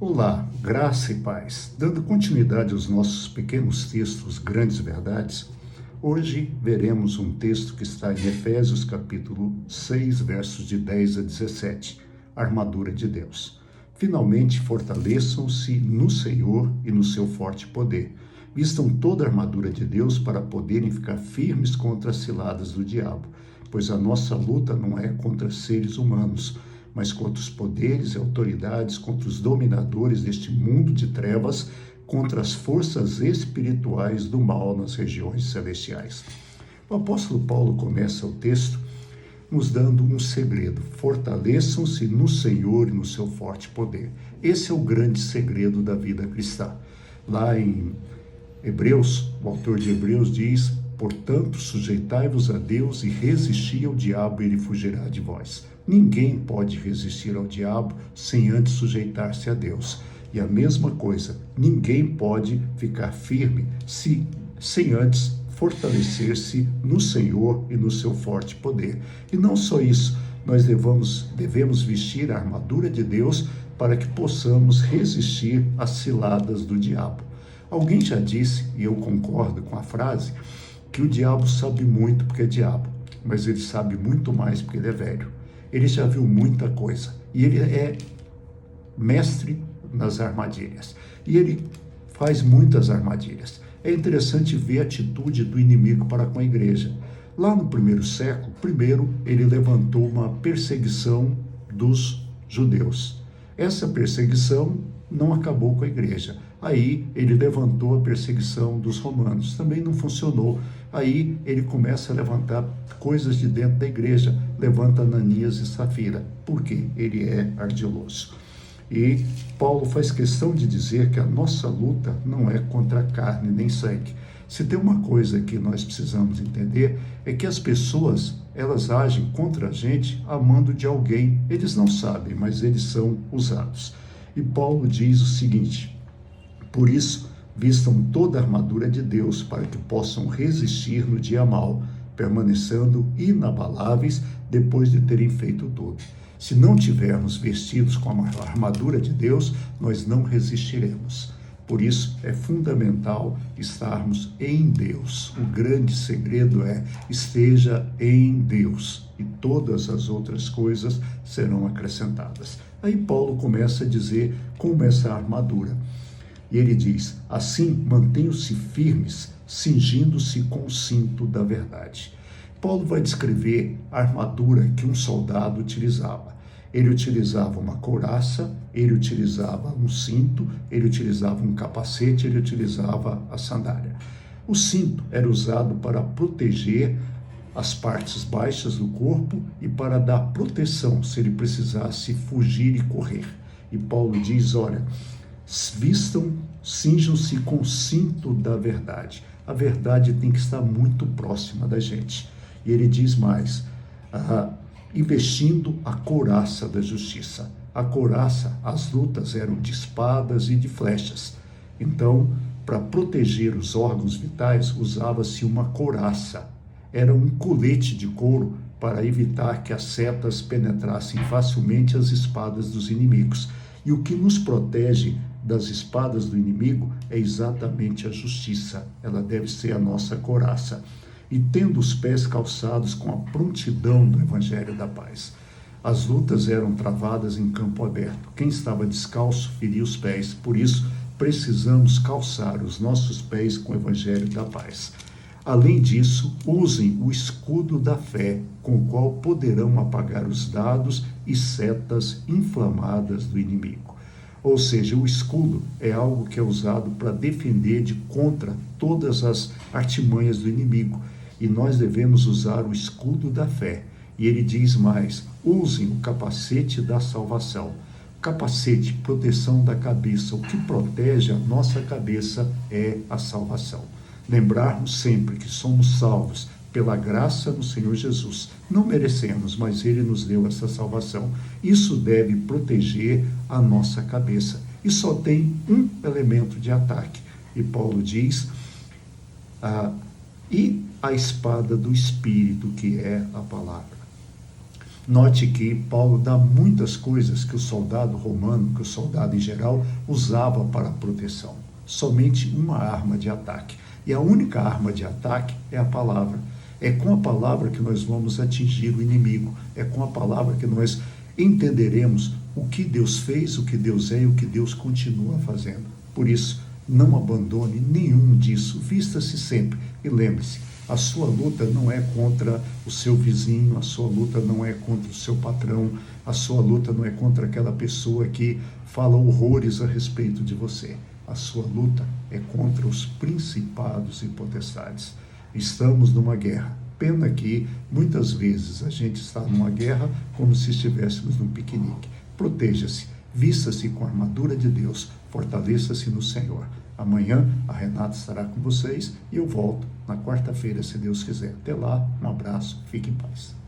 Olá, graça e paz. Dando continuidade aos nossos pequenos textos, Grandes Verdades, hoje veremos um texto que está em Efésios capítulo 6, versos de 10 a 17, a armadura de Deus. Finalmente, fortaleçam-se no Senhor e no seu forte poder. Vistam toda a armadura de Deus para poderem ficar firmes contra as ciladas do diabo, pois a nossa luta não é contra seres humanos, mas contra os poderes e autoridades, contra os dominadores deste mundo de trevas, contra as forças espirituais do mal nas regiões celestiais. O apóstolo Paulo começa o texto nos dando um segredo: fortaleçam-se no Senhor e no seu forte poder. Esse é o grande segredo da vida cristã. Lá em Hebreus, o autor de Hebreus diz: portanto, sujeitai-vos a Deus e resisti ao diabo e ele fugirá de vós. Ninguém pode resistir ao diabo sem antes sujeitar-se a Deus. E a mesma coisa, ninguém pode ficar firme sem antes fortalecer-se no Senhor e no seu forte poder. E não só isso, nós devemos vestir a armadura de Deus para que possamos resistir às ciladas do diabo. Alguém já disse, e eu concordo com a frase, que o diabo sabe muito porque é diabo, mas ele sabe muito mais porque ele é velho. Ele já viu muita coisa e ele é mestre nas armadilhas. E ele faz muitas armadilhas. É interessante ver a atitude do inimigo para com a igreja. Lá no primeiro século, ele levantou uma perseguição dos judeus. Essa perseguição não acabou com a igreja. Aí ele levantou a perseguição dos romanos. Também não funcionou. Aí ele começa a levantar coisas de dentro da igreja. Levanta Ananias e Safira. Por quê? Ele é ardiloso. E Paulo faz questão de dizer que a nossa luta não é contra carne nem sangue. Se tem uma coisa que nós precisamos entender, é que as pessoas, elas agem contra a gente amando de alguém. Eles não sabem, mas eles são usados. E Paulo diz o seguinte: por isso, vistam toda a armadura de Deus para que possam resistir no dia mau, permanecendo inabaláveis depois de terem feito tudo. Se não tivermos vestidos com a armadura de Deus, nós não resistiremos. Por isso, é fundamental estarmos em Deus. O grande segredo é: esteja em Deus e todas as outras coisas serão acrescentadas. Aí Paulo começa a dizer como essa armadura. E ele diz: assim, mantenham-se firmes, cingindo-se com o cinto da verdade. Paulo vai descrever a armadura que um soldado utilizava. Ele utilizava uma couraça, ele utilizava um cinto, ele utilizava um capacete, ele utilizava a sandália. O cinto era usado para proteger as partes baixas do corpo e para dar proteção se ele precisasse fugir e correr. E Paulo diz: olha, cinjam-se com o cinto da verdade. A verdade tem que estar muito próxima da gente. E ele diz mais: investindo a couraça da justiça. A couraça, as lutas eram de espadas e de flechas. Então, para proteger os órgãos vitais, usava-se uma couraça. Era um colete de couro para evitar que as setas penetrassem facilmente as espadas dos inimigos. E o que nos protege das espadas do inimigo é exatamente a justiça. Ela deve ser a nossa couraça. E tendo os pés calçados com a prontidão do Evangelho da Paz. As lutas eram travadas em campo aberto. Quem estava descalço feria os pés. Por isso, precisamos calçar os nossos pés com o Evangelho da Paz. Além disso, usem o escudo da fé, com o qual poderão apagar os dados e setas inflamadas do inimigo. Ou seja, o escudo é algo que é usado para defender contra todas as artimanhas do inimigo. E nós devemos usar o escudo da fé. E ele diz mais: usem o capacete da salvação. Capacete, proteção da cabeça. O que protege a nossa cabeça é a salvação. Lembrarmos sempre que somos salvos pela graça do Senhor Jesus. Não merecemos, mas Ele nos deu essa salvação. Isso deve proteger a nossa cabeça. E só tem um elemento de ataque. E Paulo diz: e a espada do Espírito, que é a palavra. Note que Paulo dá muitas coisas que o soldado romano, que o soldado em geral, usava para proteção. Somente uma arma de ataque. E a única arma de ataque é a palavra. É com a palavra que nós vamos atingir o inimigo. É com a palavra que nós entenderemos o que Deus fez, o que Deus é e o que Deus continua fazendo. Por isso, não abandone nenhum disso. Vista-se sempre e lembre-se, a sua luta não é contra o seu vizinho, a sua luta não é contra o seu patrão, a sua luta não é contra aquela pessoa que fala horrores a respeito de você. A sua luta é contra os principados e potestades. Estamos numa guerra. Pena que muitas vezes a gente está numa guerra como se estivéssemos num piquenique. Proteja-se, vista-se com a armadura de Deus, fortaleça-se no Senhor. Amanhã a Renata estará com vocês e eu volto na quarta-feira, se Deus quiser. Até lá, um abraço, fique em paz.